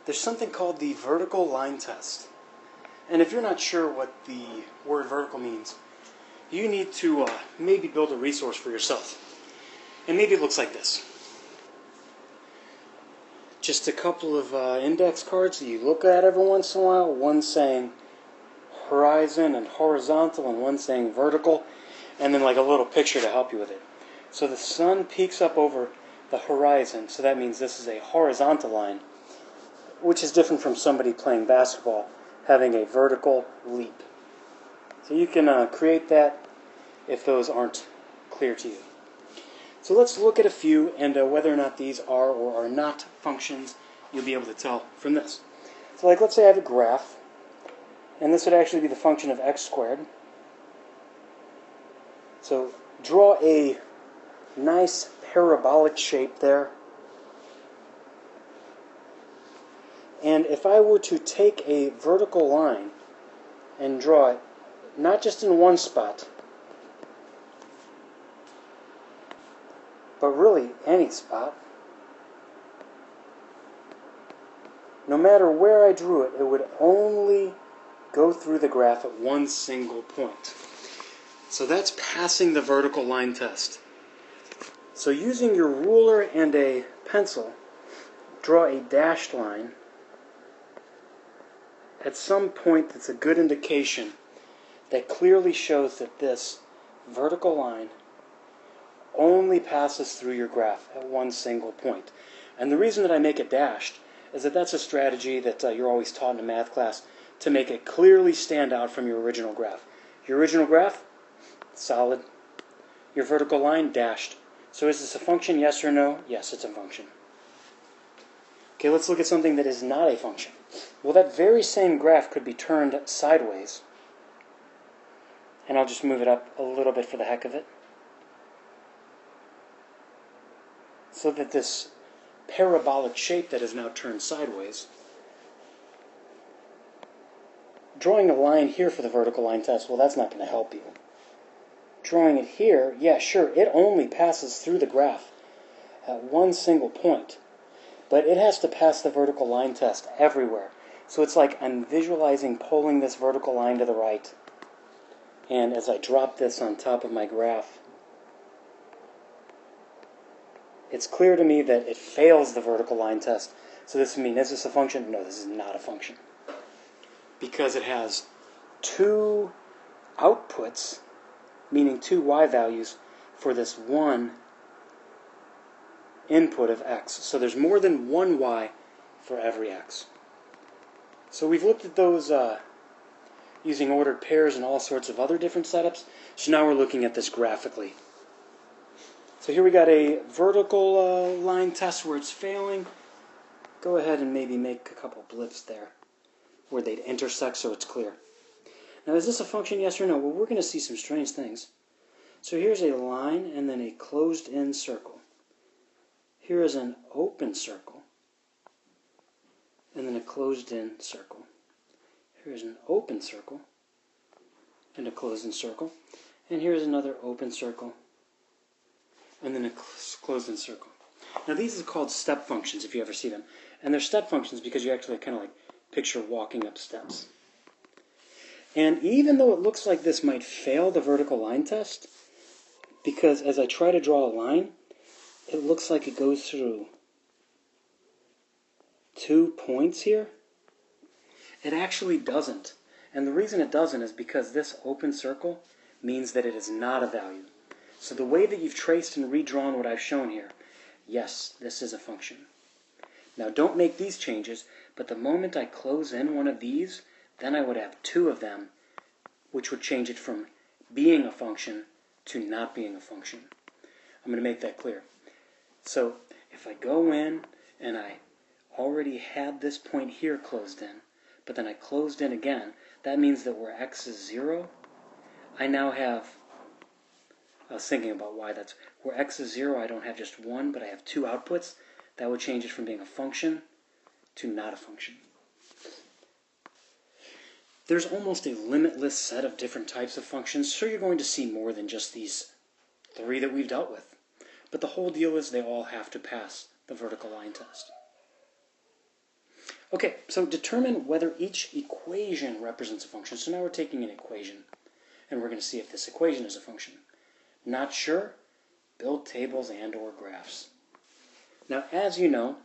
there's something called the vertical line test. And if you're not sure what the word vertical means, you need to maybe build a resource for yourself. And maybe it looks like this. Just a couple of index cards that you look at every once in a while, one saying horizon and horizontal and one saying vertical, and then like a little picture to help you with it. So the sun peaks up over the horizon, so that means this is a horizontal line, which is different from somebody playing basketball having a vertical leap. So you can create that if those aren't clear to you. So let's look at a few, and whether or not these are or are not functions, you'll be able to tell from this. So like, let's say I have a graph, and this would actually be the function of x squared. So draw a nice parabolic shape there. And if I were to take a vertical line and draw it, not just in one spot, but really any spot, no matter where I drew it, it would only go through the graph at one single point. So that's passing the vertical line test. So using your ruler and a pencil, draw a dashed line at some point that's a good indication that clearly shows that this vertical line only passes through your graph at one single point. And the reason that I make it dashed is that that's a strategy that you're always taught in a math class to make it clearly stand out from your original graph. Your original graph, solid. Your vertical line, dashed. So is this a function, yes or no? Yes, it's a function. Okay, let's look at something that is not a function. Well, that very same graph could be turned sideways. And I'll just move it up a little bit for the heck of it, so that this parabolic shape that is now turned sideways, drawing a line here for the vertical line test, well, that's not going to help you. Drawing it here, yeah, sure, it only passes through the graph at one single point, but it has to pass the vertical line test everywhere. So it's like I'm visualizing pulling this vertical line to the right, and as I drop this on top of my graph, it's clear to me that it fails the vertical line test. So this would mean, is this a function? No, this is not a function. Because it has two outputs, meaning two y values, for this one input of x. So there's more than one y for every x. So we've looked at those using ordered pairs and all sorts of other different setups. So now we're looking at this graphically. So here we got a vertical line test where it's failing. Go ahead and maybe make a couple blips there where they'd intersect so it's clear. Now, is this a function, yes or no? Well, we're going to see some strange things. So here's a line and then a closed-in circle. Here is an open circle and then a closed-in circle. Here's an open circle and a closed-in circle. And here's another open circle and then a closed-in circle. Now these are called step functions if you ever see them. And they're step functions because you actually kind of like picture walking up steps. And even though it looks like this might fail the vertical line test, because as I try to draw a line, it looks like it goes through 2 points here, it actually doesn't. And the reason it doesn't is because this open circle means that it is not a value. So the way that you've traced and redrawn what I've shown here, yes, this is a function. Now don't make these changes, but the moment I close in one of these, then I would have two of them, which would change it from being a function to not being a function. I'm going to make that clear. So if I go in and I already had this point here closed in, but then I closed in again, that means that where x is 0, I now have, I was thinking about why that's, where x is 0, I don't have just one, but I have two outputs. That would change it from being a function to not a function. There's almost a limitless set of different types of functions, so you're going to see more than just these 3 that we've dealt with. But the whole deal is they all have to pass the vertical line test. Okay, so determine whether each equation represents a function. So now we're taking an equation, and we're going to see if this equation is a function. Not sure? Build tables and or graphs. Now, as you know,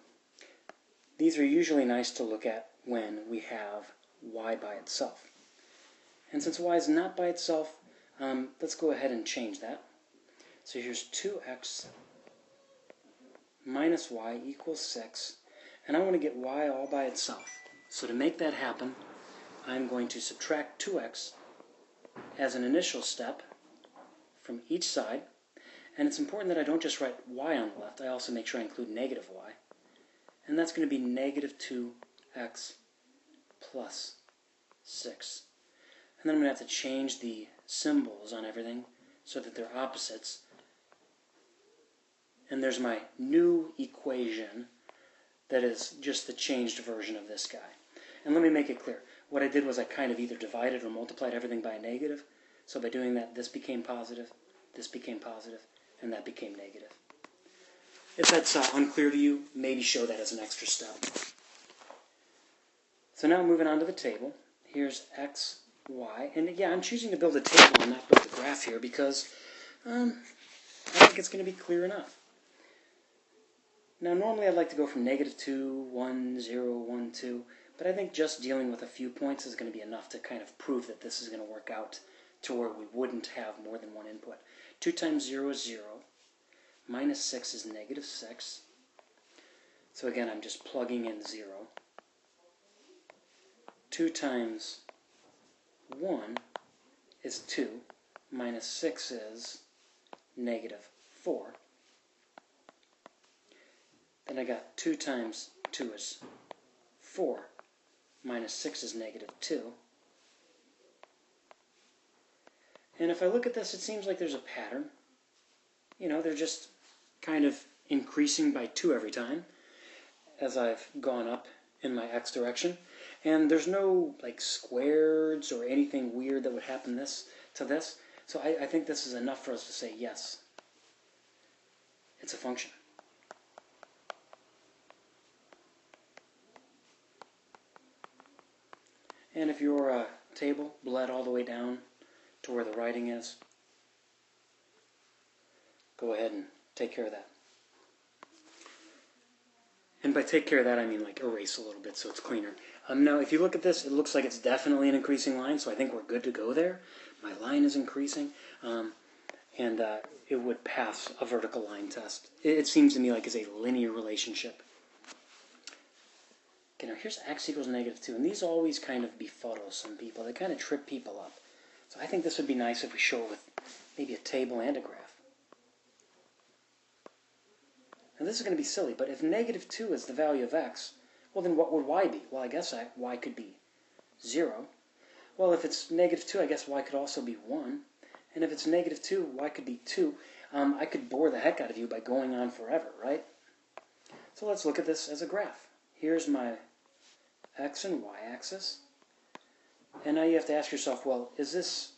these are usually nice to look at when we have y by itself. And since y is not by itself, let's go ahead and change that. So here's 2x minus y equals 6. And I want to get y all by itself. So to make that happen, I'm going to subtract 2x as an initial step from each side. And it's important that I don't just write y on the left. I also make sure I include negative y. And that's going to be negative 2x plus 6. And then I'm going to have to change the symbols on everything so that they're opposites. And there's my new equation that is just the changed version of this guy. And let me make it clear. What I did was I kind of either divided or multiplied everything by a negative. So by doing that, this became positive, and that became negative. If that's unclear to you, maybe show that as an extra step. So now moving on to the table. Here's x, y. And yeah, I'm choosing to build a table and not build a graph here because I think it's going to be clear enough. Now, normally I'd like to go from negative 2, 1, 0, 1, 2, but I think just dealing with a few points is going to be enough to kind of prove that this is going to work out to where we wouldn't have more than one input. 2 times 0 is 0. Minus 6 is negative 6. So again, I'm just plugging in 0. 2 times 1 is 2. Minus 6 is negative 4. Then I got 2 times 2 is 4. Minus 6 is negative 2. And if I look at this, it seems like there's a pattern. You know, they're just kind of increasing by 2 every time as I've gone up in my x direction. And there's no like squareds or anything weird that would happen to this. So I think this is enough for us to say yes, it's a function. And if your table bled all the way down to where the writing is, go ahead and take care of that. And by take care of that, I mean like erase a little bit so it's cleaner. Now, if you look at this, it looks like it's definitely an increasing line, so I think we're good to go there. My line is increasing, and it would pass a vertical line test. It seems to me like it's a linear relationship. Okay, now here's x equals negative 2, and these always kind of befuddle some people. They kind of trip people up. So I think this would be nice if we show it with maybe a table and a graph. Now this is going to be silly, but if negative 2 is the value of x, well then what would y be? Well, I guess y could be 0. Well, if it's negative 2, I guess y could also be 1. And if it's negative 2, y could be 2. I could bore the heck out of you by going on forever, right? So let's look at this as a graph. Here's my x and y axis. And now you have to ask yourself, well, is this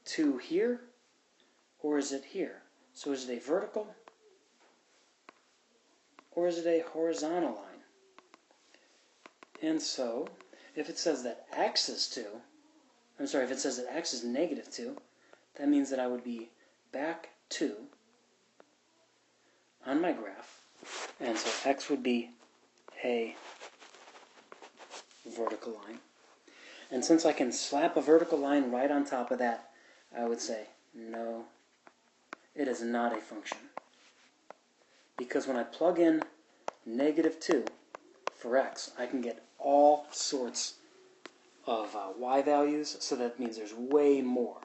2 here or is it here? So is it a vertical or is it a horizontal line? And so, if it says that x is 2, if it says that x is negative 2, that means that I would be back 2 on my graph. And so x would be a vertical line. And since I can slap a vertical line right on top of that, I would say, no, it is not a function. Because when I plug in negative 2 for x, I can get all sorts of y values, so that means there's way more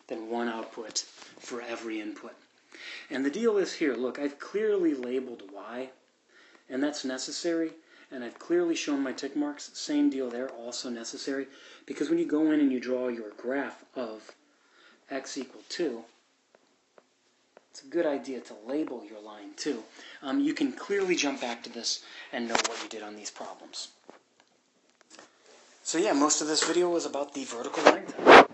than one output for every input. And the deal is here, look, I've clearly labeled y, and that's necessary, and I've clearly shown my tick marks. Same deal there, also necessary, because when you go in and you draw your graph of x equal 2, it's a good idea to label your line too. You can clearly jump back to this and know what you did on these problems. So yeah, most of this video was about the vertical line test.